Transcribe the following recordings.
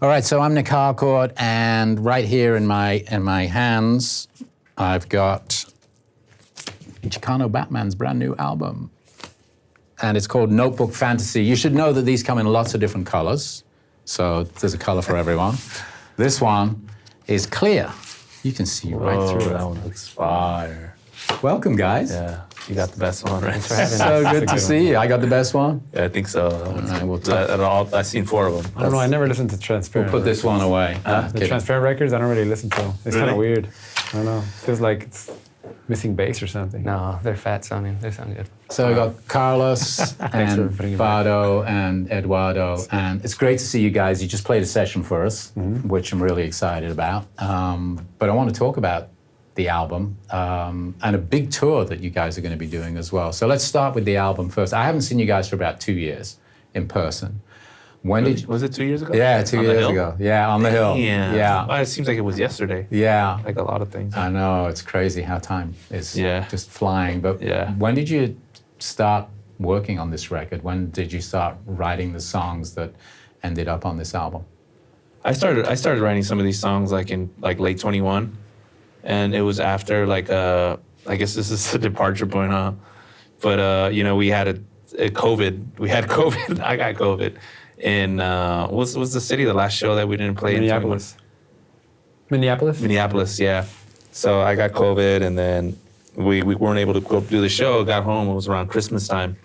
All right, so I'm Nic Harcourt, and right here in my hands, I've got Chicano Batman's brand new album, and it's called Notebook Fantasy. You should know that these come in lots of different colors, so there's a color for everyone. This one is clear. You can see right through it. That one looks fire. Welcome, guys. Yeah, you got the best one, right? So good to see you. I got the best one. Yeah, I think so. I've seen 4 of them. I don't know. I never listened to Transparent. We'll put this one away. The Transparent records, I don't really listen to them. It's kind of weird. I don't know. Feels like it's missing bass or something. No, they're fat sounding. They sound good. So we got Carlos and Vado and Eduardo, and it's great to see you guys. You just played a session for us, which I'm really excited about. But I want to talk about the album and a big tour that you guys are going to be doing as well. So let's start with the album first. I haven't seen you guys for about 2 years in person. When did you, was it 2 years ago? Yeah, 2 years ago. Yeah, on the hill. Yeah. Well, it seems like it was yesterday. Yeah. Like a lot of things. I know, it's crazy how time is just flying. But when did you start working on this record? When did you start writing the songs that ended up on this album? I started writing some of these songs like in late 21. And it was after I guess this is a departure point, huh? But we had a COVID. We had COVID. I got COVID. In what's the city? The last show that we didn't play Minneapolis. in Minneapolis, yeah. So I got COVID, and then we weren't able to go do the show. Got home. It was around Christmas time,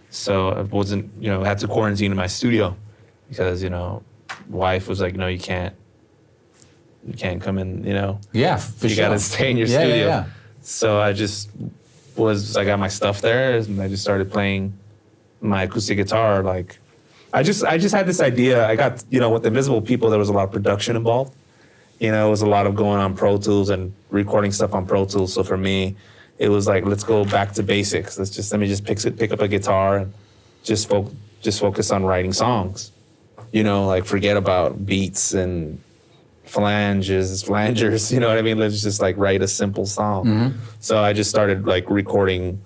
so I wasn't had to quarantine in my studio because wife was like, no, you can't come in. Yeah, for you sure. gotta stay in your studio. Yeah. So I got my stuff there, and I just started playing my acoustic guitar. I just had this idea. I got, with Invisible People, there was a lot of production involved. It was a lot of going on Pro Tools and recording stuff on Pro Tools. So for me, it was like, let's go back to basics. Let me just pick up a guitar and just focus on writing songs. Forget about beats and flangers, you know what I mean? Let's just write a simple song. Mm-hmm. So I just started recording.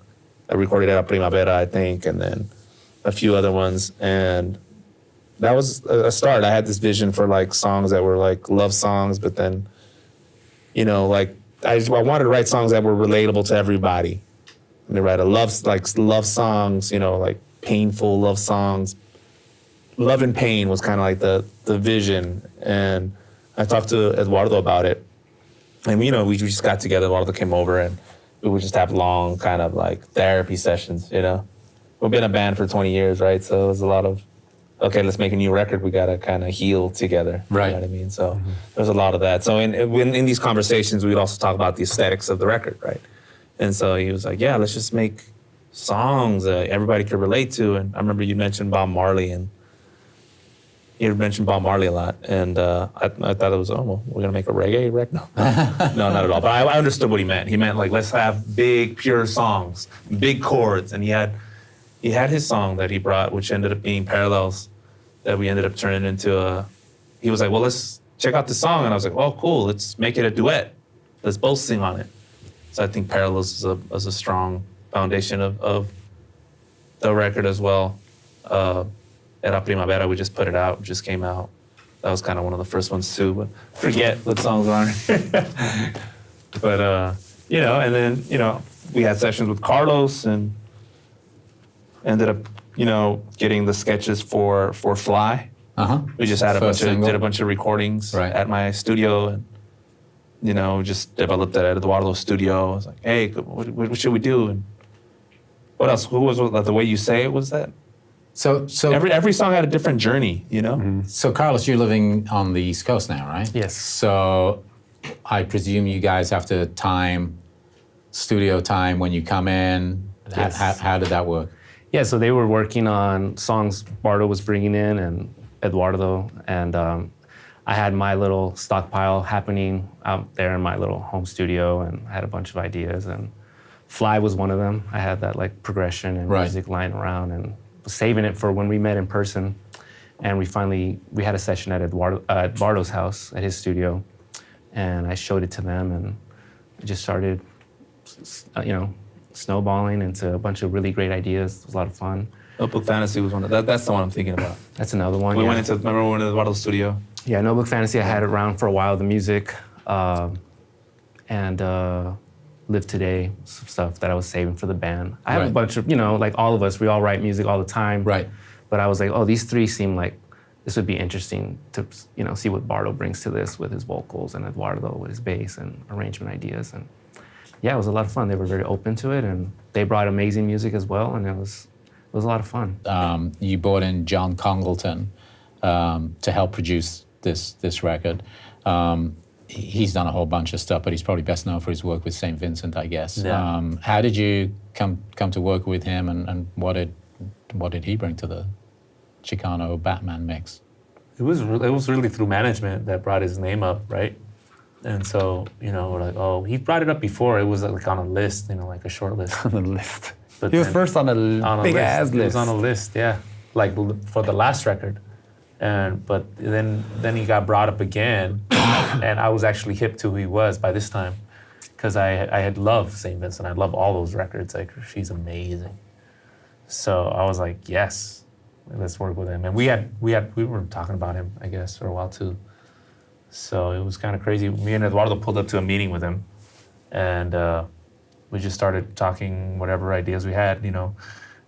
I recorded at Primavera, I think, and then a few other ones, and that was a start. I had this vision for songs that were love songs, but then, I wanted to write songs that were relatable to everybody. And to write love songs, painful love songs. Love and pain was kind of the vision, and I talked to Eduardo about it, and we just got together. Eduardo came over, and we would just have long kind of therapy sessions, We've been a band for 20 years, right? So it was a lot of, okay, let's make a new record. We got to kind of heal together. Right. You know what I mean? So there's a lot of that. So in these conversations, we'd also talk about the aesthetics of the record, right? And so he was like, yeah, let's just make songs that everybody could relate to. And I remember you mentioned Bob Marley, and you mentioned Bob Marley a lot. And I thought it was, we're going to make a reggae record? No, no, not at all. But I understood what he meant. He meant let's have big, pure songs, big chords. And he had his song that he brought, which ended up being Parallels, that we ended up turning into he was like, well, let's check out the song. And I was like, oh, cool, let's make it a duet. Let's both sing on it. So I think Parallels is a strong foundation of the record as well. Era Primavera, we just put it out, just came out. That was kind of one of the first ones too, but forget what songs are. But, and then, we had sessions with Carlos and ended up, getting the sketches for Fly. Uh-huh. We just had did a bunch of recordings at my studio, and just developed it at Eduardo's studio. I was like, hey, what should we do? And what else? Who was the Way You Say It? Was that? So every song had a different journey, Mm-hmm. So Carlos, you're living on the East Coast now, right? Yes. So I presume you guys have to studio time when you come in. Yes. How did that work? Yeah, so they were working on songs Bardo was bringing in and Eduardo, and I had my little stockpile happening out there in my little home studio, and I had a bunch of ideas, and Fly was one of them. I had that progression and music lying around, and was saving it for when we met in person. And we had a session at Bardo's house, at his studio, and I showed it to them, and I just started, snowballing into a bunch of really great ideas. It was a lot of fun. Notebook Fantasy was one of that's the one I'm thinking about. That's another one. Remember we went into Eduardo's studio? Yeah, Notebook Fantasy, I had it around for a while, the music, and Live Today, some stuff that I was saving for the band. I have a bunch of, like all of us, we all write music all the time. Right. But I was like, oh, these three seem like this would be interesting to, see what Bardo brings to this with his vocals and Eduardo with his bass and arrangement ideas. And yeah, it was a lot of fun. They were very open to it, and they brought amazing music as well, and it was a lot of fun. You brought in John Congleton to help produce this record. He's done a whole bunch of stuff, but he's probably best known for his work with St. Vincent, I guess. Yeah. How did you come to work with him, and what did he bring to the Chicano Batman mix? It was really through management that brought his name up, right? And so, we're like, oh, he brought it up before. It was like on a list, like a short list. On the list. But He was first on a big ass list. He was on a list, yeah, like for the last record. But then he got brought up again, and I was actually hip to who he was by this time, because I had loved St. Vincent. I love all those records. Like, she's amazing. So I was like, yes, let's work with him. And we were talking about him, I guess, for a while too. So it was kind of crazy. Me and Eduardo pulled up to a meeting with him, and we just started talking whatever ideas we had.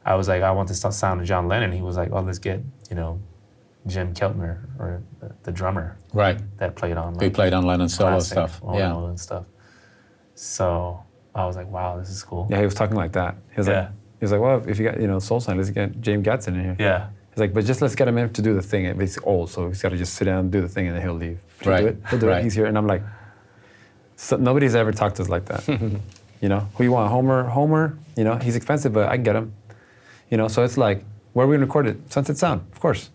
I was like, I want this to sound of John Lennon. He was like, oh, let's get Jim Keltner, or the drummer, Right. that played on. He played on Lennon's solo classic stuff. Ono and stuff. So I was like, wow, this is cool. Yeah, he was talking like that. He was like, well, if you got, Soul Sign, let's get James Gatson in here. Yeah. He's like, but just let's get him in to do the thing. He's old, so he's got to just sit down and do the thing, and then he'll leave. Right. He'll do it. Right. He's here. And I'm like, nobody's ever talked to us like that. Who you want? Homer, he's expensive, but I can get him. So it's like, where are we going to record it? Sunset Sound, of course.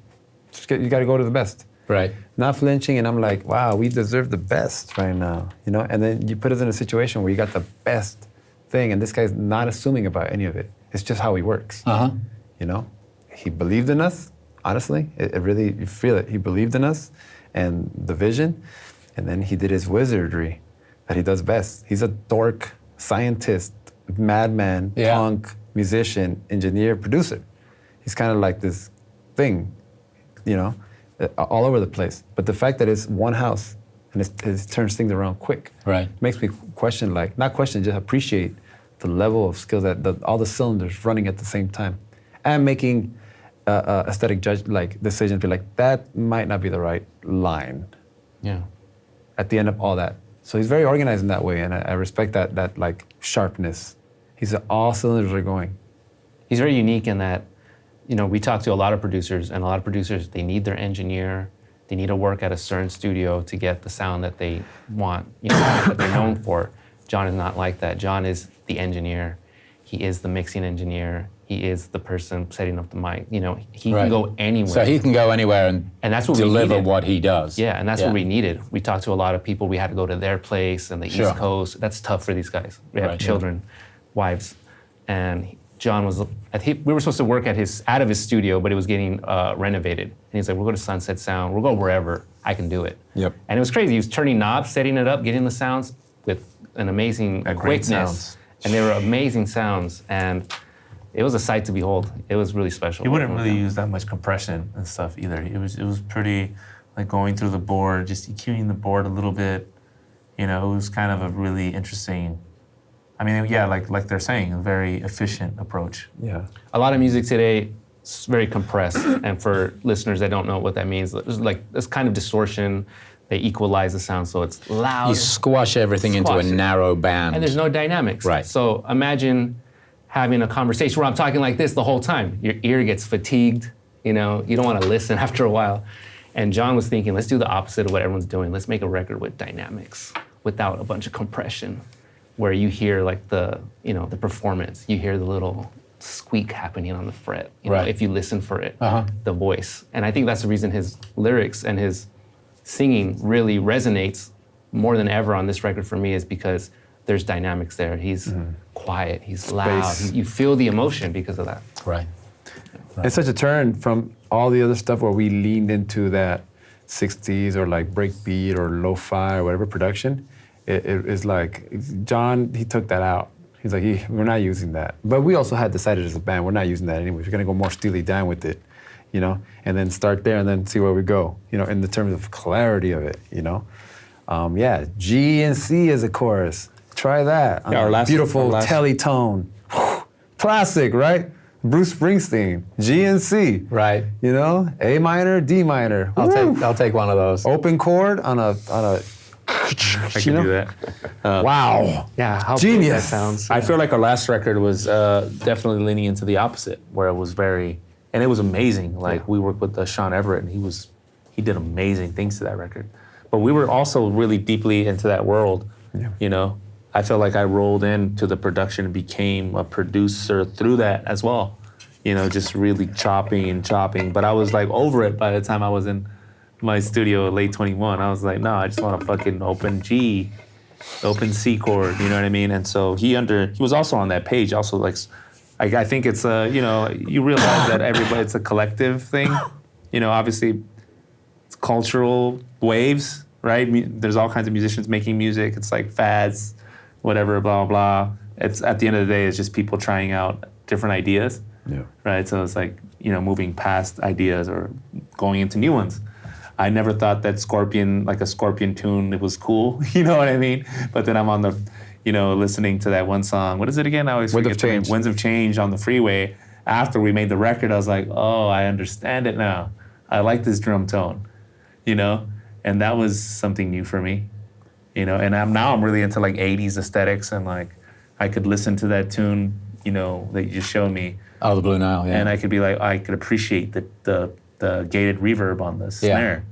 You got to go to the best. Right. Not flinching, and I'm like, wow, we deserve the best right now, And then you put us in a situation where you got the best thing, and this guy's not assuming about any of it. It's just how he works. He believed in us, honestly. It really, you feel it. He believed in us and the vision, and then he did his wizardry that he does best. He's a dork, scientist, madman, punk, musician, engineer, producer. He's kind of like this thing, all over the place. But the fact that it's one house and it turns things around quick, Right. makes me question, just appreciate the level of skill that all the cylinders running at the same time, and making aesthetic decisions. Be like, that might not be the right line. Yeah. At the end of all that, so he's very organized in that way, and I respect that sharpness. All cylinders are going. He's very unique in that, we talk to a lot of producers, and a lot of producers, they need their engineer, they need to work at a certain studio to get the sound that they want, that they're known for. John is not like that. John is the engineer. He is the mixing engineer. He is the person setting up the mic. He can go anywhere. So he can go anywhere and that's what deliver we needed. what he does. Yeah, and that's what we needed. We talked to a lot of people. We had to go to their place in the East Coast. That's tough for these guys. We have children, wives, and John was. We were supposed to work out of his studio, but it was getting renovated. And he's like, "We'll go to Sunset Sound. We'll go wherever. I can do it." Yep. And it was crazy. He was turning knobs, setting it up, getting the sounds with an amazing quickness. sounds. And they were amazing sounds, and it was a sight to behold. It was really special. He wouldn't really use that much compression and stuff either. It was pretty like going through the board, just EQing the board a little bit. It was kind of a really interesting. I mean, yeah, like they're saying, a very efficient approach. Yeah. A lot of music today is very compressed, and for listeners that don't know what that means, there's this kind of distortion. They equalize the sound so it's loud. You squash everything into a narrow band. And there's no dynamics. Right. So imagine having a conversation where I'm talking like this the whole time. Your ear gets fatigued, you don't want to listen after a while. And John was thinking, let's do the opposite of what everyone's doing. Let's make a record with dynamics, without a bunch of compression, where you hear like the performance, you hear the little squeak happening on the fret, if you listen for it, the voice. And I think that's the reason his lyrics and his singing really resonates more than ever on this record for me, is because there's dynamics there. He's quiet, he's loud. You feel the emotion because of that. Right. It's such a turn from all the other stuff where we leaned into that 60s or like breakbeat or lo-fi or whatever production. It is like, John, he took that out. He's like, we're not using that. But we also had decided as a band, we're not using that anyway. We're gonna go more Steely Dan with it. you know, and then start there and then see where we go, you know, in the terms of clarity of it, you know. Yeah, G and C as a chorus. Try that. Yeah, our last beautiful teletone. Classic, right? Bruce Springsteen, G and C. Right. You know, A minor, D minor. I'll take one of those. Open chord on a I can do that. wow. Yeah, how Genius. big that sounds. I feel like our last record was definitely leaning into the opposite, where it was very, and it was amazing. Like we worked with Sean Everett, and he did amazing things to that record. But we were also really deeply into that world. Yeah. You know, I felt like I rolled into the production and became a producer through that as well. You know, just really chopping. But I was like over it by the time I was in my studio at late 21. I was like, no, I just want a fucking open G, open C chord, you know what I mean? And so he was also on that page, also like, I think it's you know, you realize that it's a collective thing. You know, obviously it's cultural waves, right? There's all kinds of musicians making music. It's like fads, whatever, blah, blah, blah. It's at the end of the day, it's just people trying out different ideas, right? So it's like, you know, moving past ideas or going into new ones. I never thought that like a Scorpion tune, it was cool, you know what I mean? But then I'm on the, you know, listening to that one song. What is it again? I always forget the name. Winds of Change on the freeway. After we made the record, I was like, oh, I understand it now. I like this drum tone, you know? And that was something new for me, you know? And I'm really into like 80s aesthetics, and like I could listen to that tune, you know, that you just showed me. Oh, the Blue Nile, yeah. And I could be like, I could appreciate the gated reverb on the snare,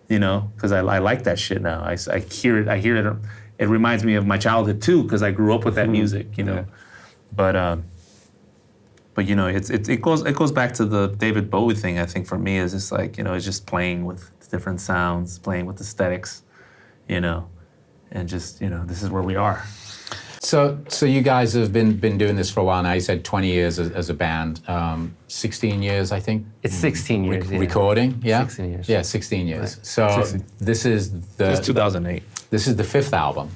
you know, because I like that shit now. I hear it. It reminds me of my childhood too, because I grew up with that music, you know. Yeah. But you know, it goes back to the David Bowie thing. I think for me is just like, you know, it's just playing with different sounds, playing with aesthetics, you know, and just, you know, this is where we are. So you guys have been doing this for a while now. You said 20 years as a band, 16 years, I think. It's 16 years. Recording, yeah. 16 years. Yeah, 16 years. Right. So 16. this is It's 2008. This is the fifth album.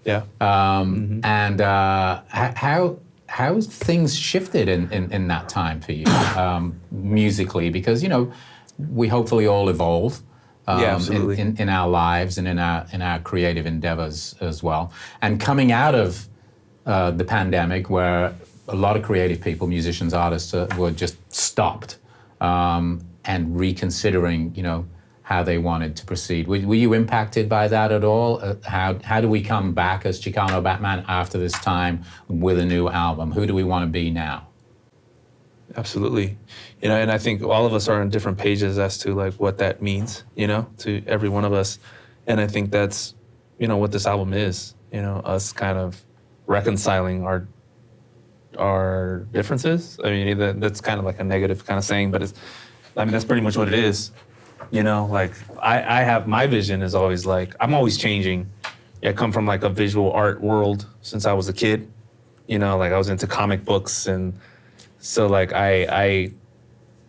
Yeah. And how has things shifted in that time for you, musically? Because, you know, we hopefully all evolve. Absolutely. In our lives and in our creative endeavors as well. And coming out of the pandemic, where a lot of creative people, musicians, artists, were just stopped and reconsidering, you know, how they wanted to proceed. Were you impacted by that at all? How do we come back as Chicano Batman after this time with a new album? Who do we want to be now? Absolutely. You know, and I think all of us are on different pages as to like what that means, you know, to every one of us. And I think that's, you know, what this album is, you know, us kind of reconciling our differences. I mean, that's kind of like a negative kind of saying, but that's pretty much what it is. You know, like I have, my vision is always like, I'm always changing. I come from like a visual art world since I was a kid, you know, like I was into comic books, and so like I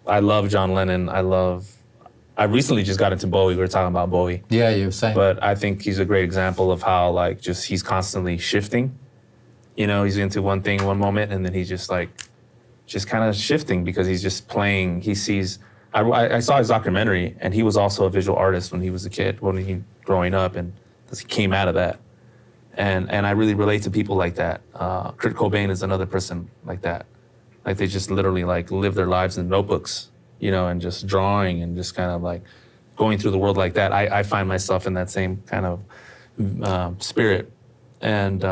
love John Lennon. I recently just got into Bowie. We were talking about Bowie. Yeah, you were saying. But I think he's a great example of how like just he's constantly shifting. You know, he's into one thing one moment, and then he's just like kind of shifting because he's just playing. He sees. I saw his documentary, and he was also a visual artist when he was a kid, growing up, and he came out of that. And I really relate to people like that. Kurt Cobain is another person like that. Like they just literally like live their lives in notebooks, you know, and just drawing and just kind of like going through the world like that. I find myself in that same kind of spirit. And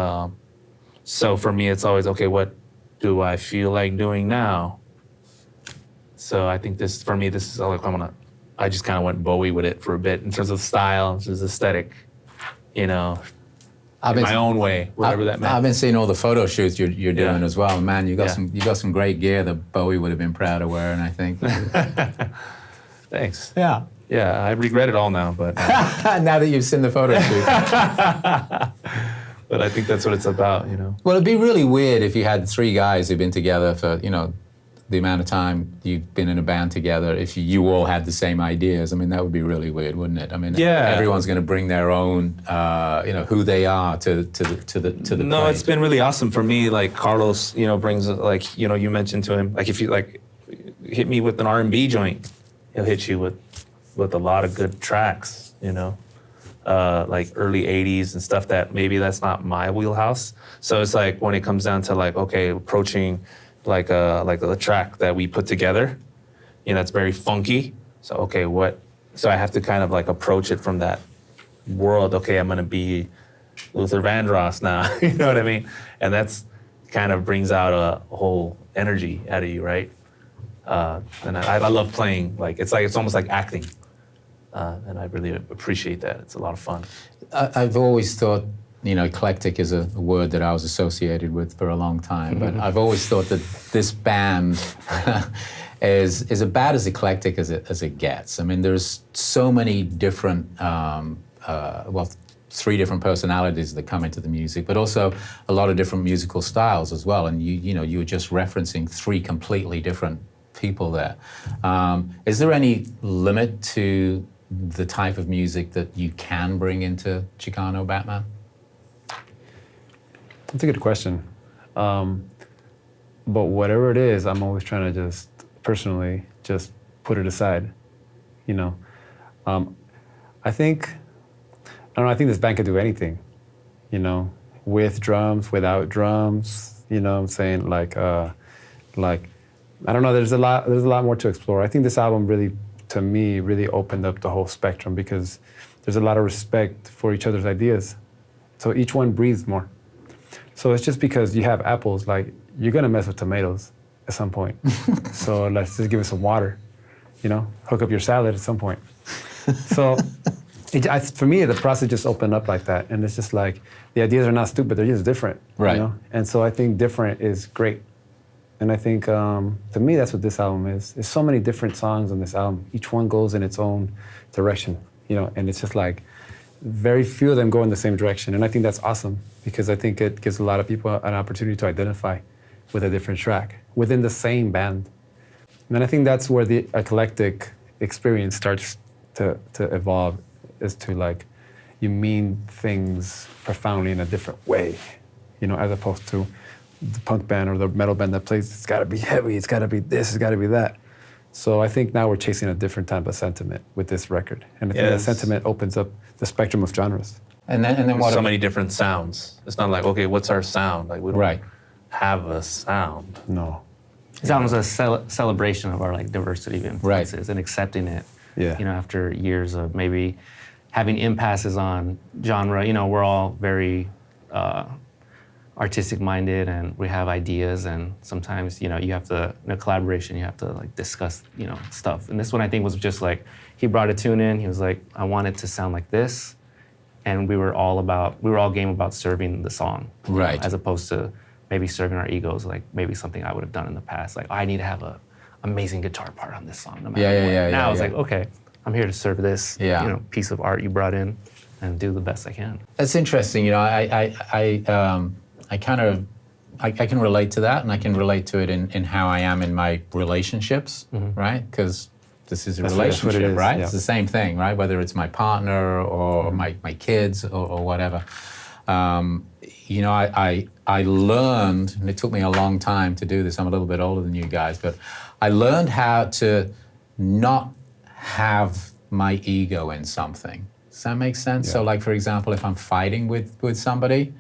so for me, it's always, okay, what do I feel like doing now? So I think this is like, I just kind of went Bowie with it for a bit in terms of style, in terms of aesthetic, you know. In my own way, whatever that meant. I've been seeing all the photo shoots you're doing as well. Man, you got some great gear that Bowie would have been proud of wearing, I think. Thanks. Yeah. Yeah, I regret it all now, but now that you've seen the photo shoot. But I think that's what it's about, you know. Well, it'd be really weird if you had three guys who've been together for, you know, the amount of time you've been in a band together, if you all had the same ideas. I mean, that would be really weird, wouldn't it? I mean, everyone's going to bring their own, you know, who they are to the No, play. it's been really awesome for me. Like Carlos, you know, brings like, you know, you mentioned to him, like if you like, hit me with an R&B joint, he'll hit you with a lot of good tracks, you know, like early 80s and stuff that maybe that's not my wheelhouse. So it's like when it comes down to like, okay, approaching like a track that we put together, you know, it's very funky. So, okay, so I have to kind of like approach it from that world. Okay, I'm gonna be Luther Vandross now, you know what I mean? And that's kind of brings out a whole energy out of you, right? And I love playing, like it's almost like acting. And I really appreciate that. It's a lot of fun. I've always thought, you know, eclectic is a word that I was associated with for a long time, but I've always thought that this band is about as eclectic as it gets. I mean, there's so many different, three different personalities that come into the music, but also a lot of different musical styles as well. And you were just referencing three completely different people there. Is there any limit to the type of music that you can bring into Chicano Batman? That's a good question. But whatever it is, I'm always trying to just personally just put it aside, you know. I think this band could do anything, you know, with drums, without drums, you know what I'm saying? Like, I don't know, there's a lot more to explore. I think this album really, to me, really opened up the whole spectrum because there's a lot of respect for each other's ideas. So each one breathes more. So it's just because you have apples, like, you're gonna mess with tomatoes at some point. So let's just give it some water, you know, hook up your salad at some point. So for me, the process just opened up like that. And it's just like, the ideas are not stupid, they're just different. Right. You know? And so I think different is great. And I think, to me, that's what this album is. There's so many different songs on this album. Each one goes in its own direction, you know, and it's just like, very few of them go in the same direction. And I think that's awesome because I think it gives a lot of people an opportunity to identify with a different track within the same band. And I think that's where the eclectic experience starts to evolve, is to like, you mean things profoundly in a different way, you know, as opposed to the punk band or the metal band that plays, it's gotta be heavy, it's gotta be this, it's gotta be that. So I think now we're chasing a different type of sentiment with this record. And I think that sentiment opens up the spectrum of genres. And then what? So many different sounds. It's not like, okay, what's our sound? Like we don't have a sound. No. This album's a celebration of our like diversity of influences and accepting it. Yeah. You know, after years of maybe having impasses on genre, you know, we're all very artistic minded and we have ideas, and sometimes, you know, you have to, in a collaboration, you have to like discuss, you know, stuff. And this one I think was just like, he brought a tune in, he was like, I want it to sound like this. And we were all game about serving the song. Right. You know, as opposed to maybe serving our egos, like maybe something I would have done in the past. Like, I need to have a amazing guitar part on this song, no matter what. Now I was like, okay, I'm here to serve this, you know, piece of art you brought in and do the best I can. That's interesting. You know, I can relate to that, and I can relate to it in how I am in my relationships, right? Because this is a relationship, right? Yeah. It's the same thing, right? Whether it's my partner or my kids or whatever. You know, I learned, and it took me a long time to do this. I'm a little bit older than you guys, but I learned how to not have my ego in something. Does that make sense? Yeah. So like, for example, if I'm fighting with somebody,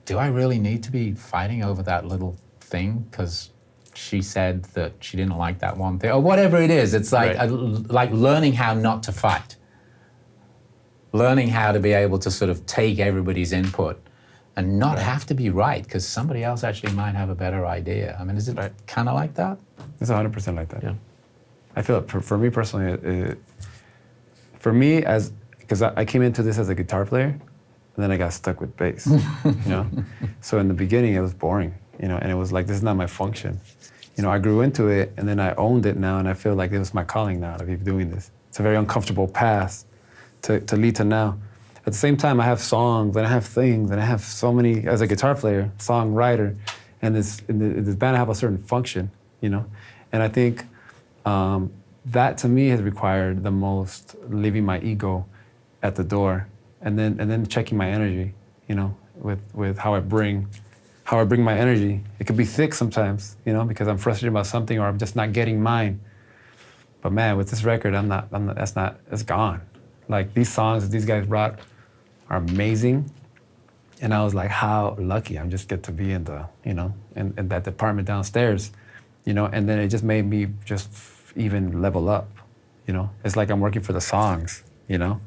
do I really need to be fighting over that little thing because she said that she didn't like that one thing, or whatever it is? It's like like learning how not to fight, learning how to be able to sort of take everybody's input and not have to be right because somebody else actually might have a better idea. I mean, is it kind of like that? It's 100% like that. Yeah. I feel for me personally, because I came into this as a guitar player, and then I got stuck with bass, you know? So in the beginning, it was boring, you know, and it was like, this is not my function. You know, I grew into it, and then I owned it now, and I feel like it was my calling now to be doing this. It's a very uncomfortable path to lead to now. At the same time, I have songs, and I have things, and I have so many, as a guitar player, songwriter, and in this band I have a certain function, you know? And I think that to me has required the most leaving my ego at the door, and then checking my energy, you know, with how how I bring my energy. It could be thick sometimes, you know, because I'm frustrated about something or I'm just not getting mine. But man, with this record, it's gone. Like these songs that these guys brought are amazing. And I was like, how lucky I'm just get to be in the, you know, in that department downstairs, you know, and then it just made me just even level up, you know. It's like I'm working for the songs, you know,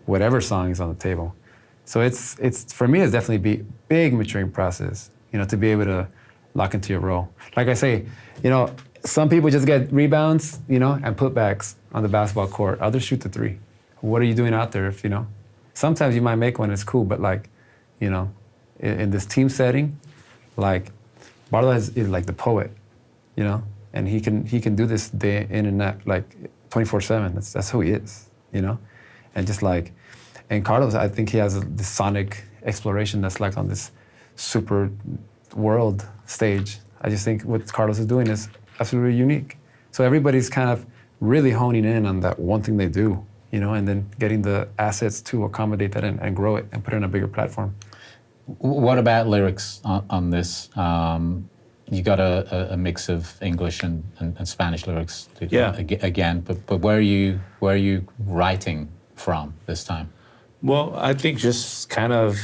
whatever song is on the table. So it's for me, it's definitely big maturing process, you know, to be able to lock into your role. Like I say, you know, some people just get rebounds, you know, and putbacks on the basketball court. Others shoot the three. What are you doing out there if, you know? Sometimes you might make one, it's cool, but like, you know, in this team setting, like Barlow is like the poet, you know, and he can do this day in and out, like 24/7. That's who he is, you know, and just like, and Carlos, I think he has this sonic exploration that's like on this super world stage. I just think what Carlos is doing is absolutely unique. So everybody's kind of really honing in on that one thing they do, you know, and then getting the assets to accommodate that and grow it and put it on a bigger platform. What about lyrics on this? You got a mix of English and Spanish lyrics again, but where are you writing from this time? Well, I think just kind of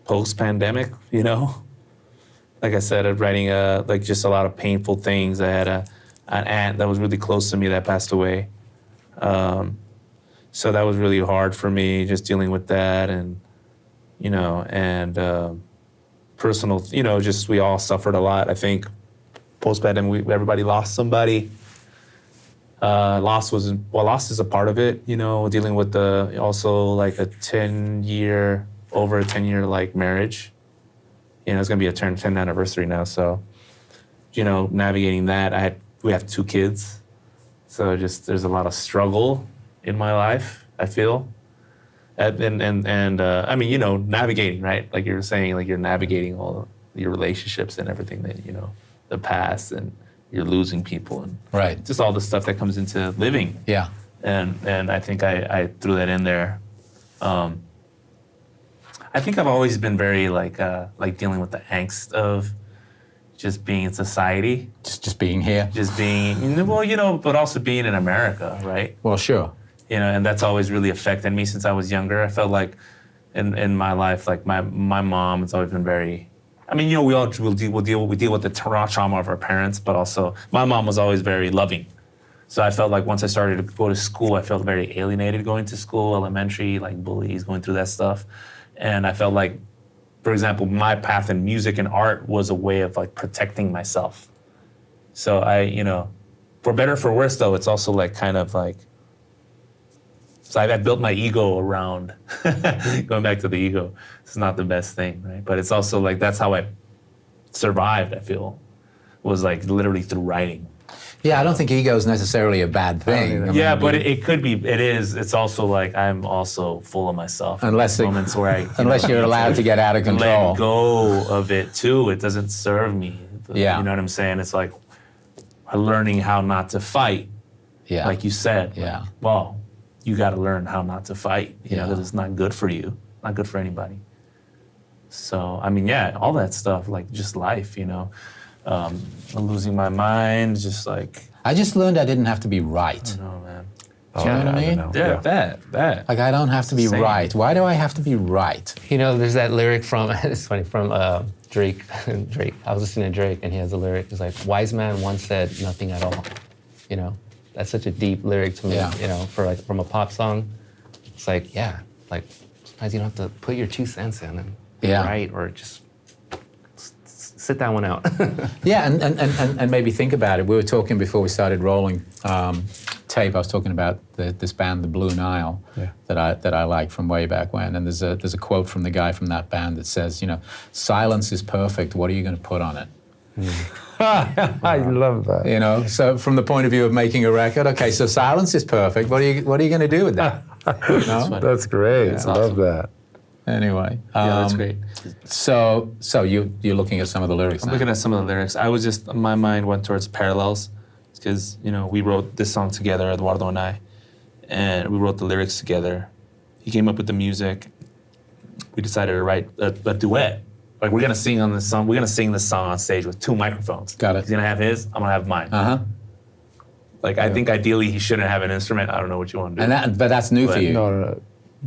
post-pandemic, you know. Like I said, I'm writing like just a lot of painful things. I had an aunt that was really close to me that passed away. So that was really hard for me, just dealing with that, and you know, and personal, you know, just we all suffered a lot. I think post-pandemic, everybody lost somebody. Loss is a part of it, you know, dealing with also like over a 10-year like marriage. You know, it's gonna be a 10th anniversary now, so, you know, navigating that. We have 2 kids, so just there's a lot of struggle in my life, I feel. And I mean, you know, navigating, right? Like you were saying, like you're navigating all your relationships and everything that, you know, the past, and you're losing people, and right, just all the stuff that comes into living. Yeah. And I think I threw that in there. I think I've always been very like dealing with the angst of just being in society. Just being here. Just being, well, you know, but also being in America, right? Well, sure. You know, and that's always really affected me since I was younger. I felt like in my life, like my mom has always been very, I mean, you know, we deal with the trauma of our parents, but also my mom was always very loving. So I felt like once I started to go to school, I felt very alienated going to school, elementary, like bullies, going through that stuff. And I felt like, for example, my path in music and art was a way of like protecting myself. So you know, for better or for worse though, it's also like kind of like, so I built my ego around, going back to the ego, it's not the best thing, right? But it's also like, that's how I survived, I feel, was like literally through writing. Yeah, I don't think ego is necessarily a bad thing. I Yeah, mean, but it could be, it is. It's also like, I'm also full of myself. Unless moments where unless you're allowed to get out of control. Let go of it too. It doesn't serve me. Yeah. You know what I'm saying? It's like learning how not to fight. Yeah. Like you said. Yeah. Like, well, you got to learn how not to fight. You know, Yeah. because it's not good for you. Not good for anybody. So, I mean, yeah, all that stuff, like just life, you know. Losing my mind, just like. I just learned I didn't have to be right. I don't know, man. Do you know what I mean? Yeah, that. Like, I don't have to be Same. right. Why do I have to be right? You know, there's that lyric from, it's funny, from Drake. Drake. I was listening to Drake, and he has a lyric. It's like, wise man once said nothing at all. You know, that's such a deep lyric to me. Yeah. You know, for like from a pop song, it's like, yeah, like sometimes you don't have to put your 2 cents in and be Yeah. right, or just sit that one out. Yeah, and maybe think about it. We were talking before we started rolling tape. I was talking about this band, the Blue Nile, that I like from way back when. And there's a quote from the guy from that band that says, you know, silence is perfect. What are you going to put on it? I love that. You know, so from the point of view of making a record, okay, so silence is perfect. What are you going to do with that? You know? That's great. I love that. Anyway, Yeah, that's great. So you're looking at some of the lyrics. I'm now. looking at some of the lyrics. My mind went towards parallels, because, you know, we wrote this song together, Eduardo and I, and we wrote the lyrics together. He came up with the music, we decided to write a duet. Like, we're gonna sing on this song. We're gonna sing this song on stage with 2 microphones. Got it. He's gonna have his. I'm gonna have mine. Like, I think ideally he shouldn't have an instrument. I don't know what you want to do. But that's new for you. No.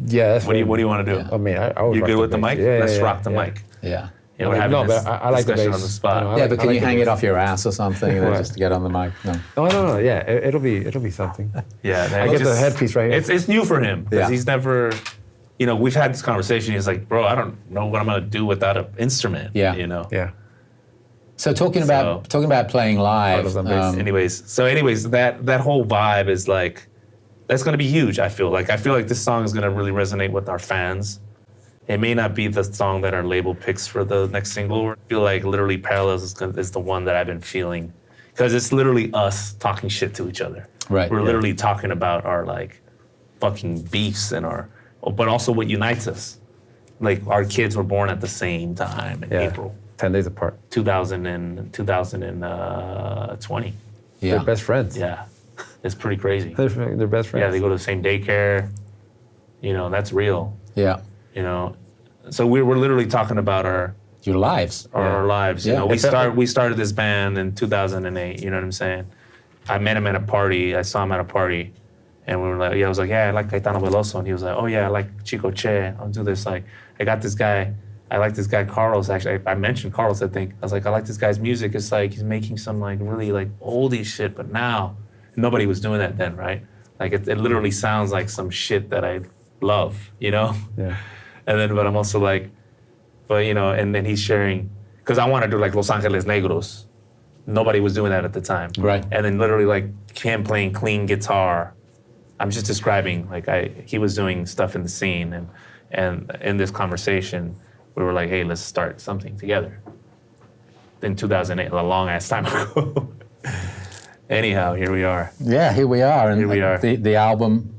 Yeah, that's What do you want to do? I mean, I would You rock good with the bass. mic? Let's rock the mic. Yeah. Yeah, we're having this but I like the discussion bass. on the spot. I Yeah, but can like you the hang it bass. off your ass or something just to get on the mic? No. No. Yeah, it'll be something. Yeah, I get the headpiece right here. It's new for him because Yeah. he's never, we've had this conversation. He's like, bro, I don't know what I'm gonna do without an instrument. Yeah. Yeah. So talking about playing live. Photos on bass. Anyways, that whole vibe is like, that's gonna be huge. I feel like this song is gonna really resonate with our fans. It may not be the song that our label picks for the next single. I feel like literally Parallels is the one that I've been feeling, because it's literally us talking shit to each other. Right. We're literally talking about our like fucking beefs but also what unites us. Like, our kids were born at the same time in April 10 days apart. 2020. Yeah. They're best friends. Yeah, it's pretty crazy. They're best friends. Yeah, they go to the same daycare. That's real. Yeah. So we're literally talking about our lives. lives. Yeah. We started this band in 2008. You know what I'm saying? I met him at a party. I saw him at a party, and we were like, I was like, I like Caetano Veloso, and he was like, oh yeah, I like Chico Che. I'll do this. Like, I got this guy. I like this guy Carlos. Actually, I mentioned Carlos. I think I was like, I like this guy's music. It's like he's making some like really like oldie shit, but now nobody was doing that then, right? Like it literally sounds like some shit that I love. Yeah. And then, but I'm also like, and then he's sharing, because I want to do like Los Angeles Negros. Nobody was doing that at the time. Right. And then literally like him playing clean guitar. I'm just describing, like he was doing stuff in the scene, and in this conversation, we were like, hey, let's start something together. In 2008, a long ass time ago. Anyhow, here we are. Yeah, here we are. And Here we are. The album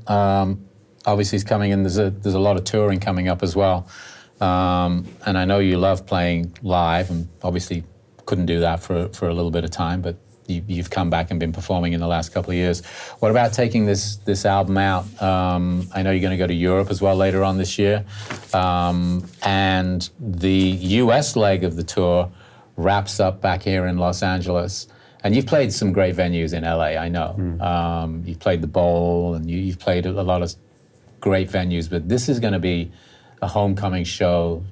obviously is coming in. There's a lot of touring coming up as well. And I know you love playing live, and obviously couldn't do that for a little bit of time, but you've come back and been performing in the last couple of years. What about taking this album out? I know you're going to go to Europe as well later on this year. And the US leg of the tour wraps up back here in Los Angeles. And you've played some great venues in LA, I know. You've played the Bowl, and you've played a lot of great venues, but this is going to be a homecoming show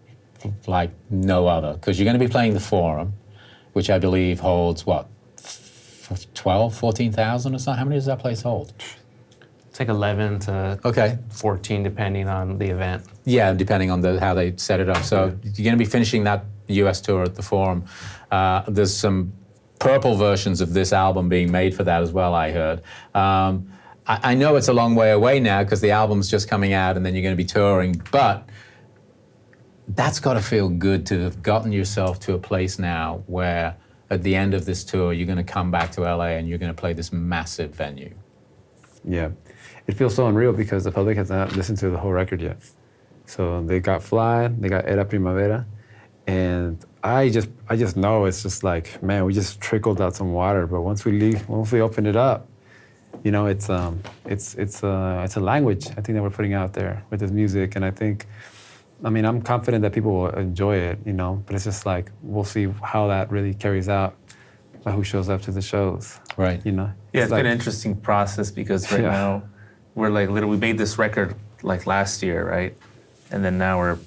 like no other, because you're going to be playing the Forum, which I believe holds, 14,000 or something? How many does that place hold? It's like 11 to 14, depending on the event. Yeah, depending on how they set it up. So you're going to be finishing that US tour at the Forum. There's some purple versions of this album being made for that as well, I heard. I know it's a long way away now because the album's just coming out and then you're going to be touring, but that's got to feel good to have gotten yourself to a place now where at the end of this tour, you're going to come back to LA and you're going to play this massive venue. Yeah. It feels so unreal because the public has not listened to the whole record yet. So they got Fly, they got Era Primavera, and I just know it's just like, man, we just trickled out some water, but once we open it up, it's a language, I think, that we're putting out there with this music, and I'm confident that people will enjoy it, but it's just like, we'll see how that really carries out by who shows up to the shows. Right. Yeah, it's been an interesting process because right now we're like, literally, we made this record like last year, right? And then now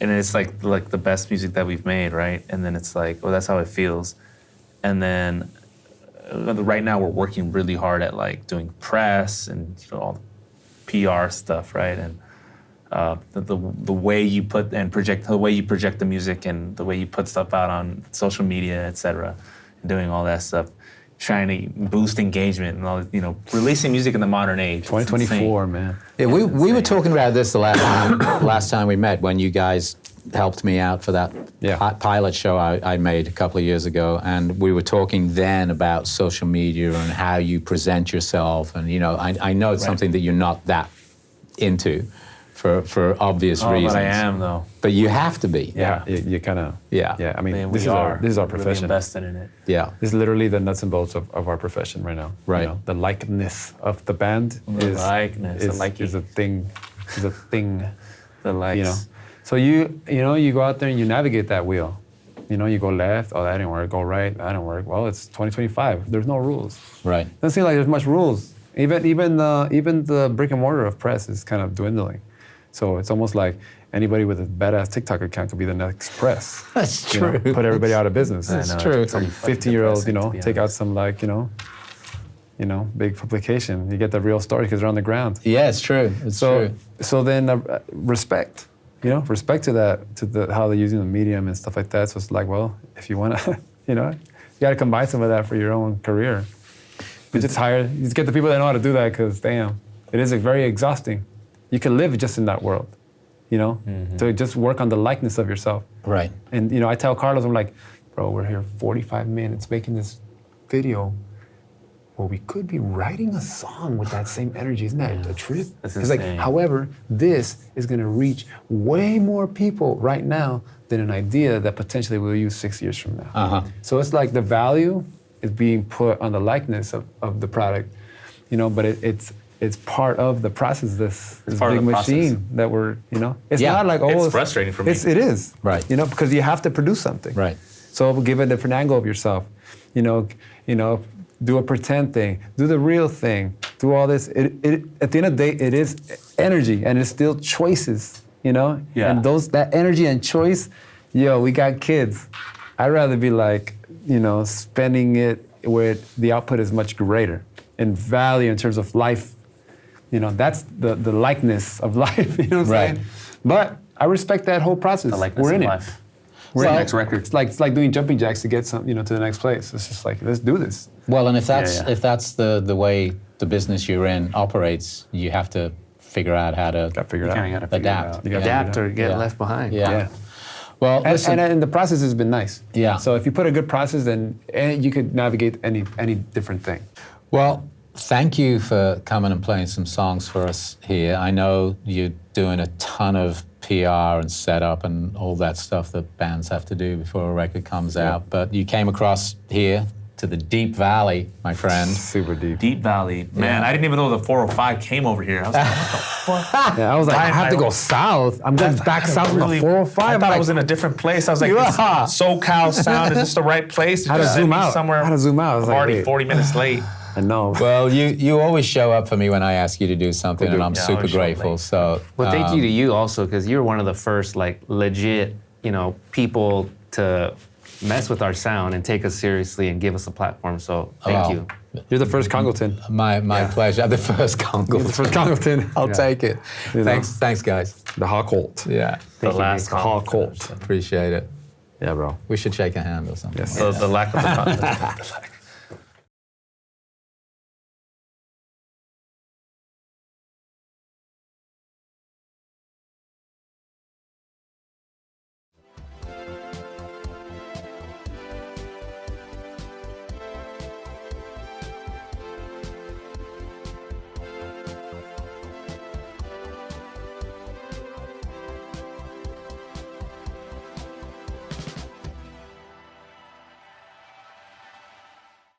and it's like the best music that we've made, right? And then it's like, well, that's how it feels. And then right now we're working really hard at like doing press and all the PR stuff, right? And the way you project the music and the way you put stuff out on social media, et cetera, and doing all that stuff, trying to boost engagement and all, releasing music in the modern age. 2024, man. Yeah, we were talking about this the last time we met when you guys helped me out for that pilot show I made a couple of years ago, and we were talking then about social media and how you present yourself, and I know it's something that you're not that into for obvious reasons. But I am, though. But you have to be. Yeah, you kind of. Yeah. Yeah, I mean, Man, this is our profession. Really invested in it. Yeah. This is literally the nuts and bolts of our profession right now. Right. The likeness of the band is a thing. The likes. So you go out there and you navigate that wheel. You go left, oh, that didn't work. Go right, that didn't work. Well, it's 2025. There's no rules. Right. Doesn't seem like there's much rules. Even the brick and mortar of press is kind of dwindling. So it's almost like anybody with a badass TikTok account could be the next press. That's true. Put everybody out of business. That's true. Some 50-year-old, take out some big publication. You get the real story because they're on the ground. Yeah, it's true. It's true. So then respect. Respect to that, how they're using the medium and stuff like that. So it's like, well, if you want to, you got to combine some of that for your own career. You just get the people that know how to do that because, damn, it is very exhausting. You can live just in that world, to just work on the likeness of yourself. Right. And, I tell Carlos, I'm like, bro, we're here 45 minutes making this video. Well, we could be writing a song with that same energy. Isn't that a trip? It's like, however, this is going to reach way more people right now than an idea that potentially we'll use 6 years from now. Uh-huh. So it's like the value is being put on the likeness of the product, but it's part of the process. This big machine that we're, it's not like it's frustrating for me. It is, right? Because you have to produce something, right? So give a different angle of yourself, do a pretend thing, do the real thing, do all this. At the end of the day, it is energy and it's still choices, Yeah. And that energy and choice, we got kids. I'd rather be like, spending it where the output is much greater in value in terms of life. That's the likeness of life, what I'm saying? But I respect that whole process. The likeness We're in of it. life. We're in the it. next record. It's like doing jumping jacks to get some, to the next place. It's just like, let's do this. Well, and if that's the way the business you're in operates, you have to figure out how to adapt. Adapt or get left behind. Yeah. Well, and the process has been nice. Yeah. So if you put a good process, then you could navigate any different thing. Well, thank you for coming and playing some songs for us here. I know you're doing a ton of PR and setup and all that stuff that bands have to do before a record comes out, but you came across here to the Deep Valley, my friend. Super deep. Deep Valley. Man, I didn't even know the 405 came over here. I was like, what the fuck? Yeah, I was like, I have to go south. I'm going back south on the 405. I thought I was in a different place. I was like, this SoCal sound, is this the right place? How to zoom out. Somewhere. How to zoom out. I was I'm already like, 40 minutes late. I know. Well, you always show up for me when I ask you to do something, and I'm super grateful. So, well, thank you to you also, because you're one of the first legit, people to mess with our sound and take us seriously and give us a platform. So thank you. You're the first Congleton. My pleasure. The first Congleton. The first Congleton. I'll take it. Thanks, guys. The Harcourt. Yeah. The last Harcourt. Appreciate it. Yeah, bro. We should shake a hand or something. Yes. The lack of the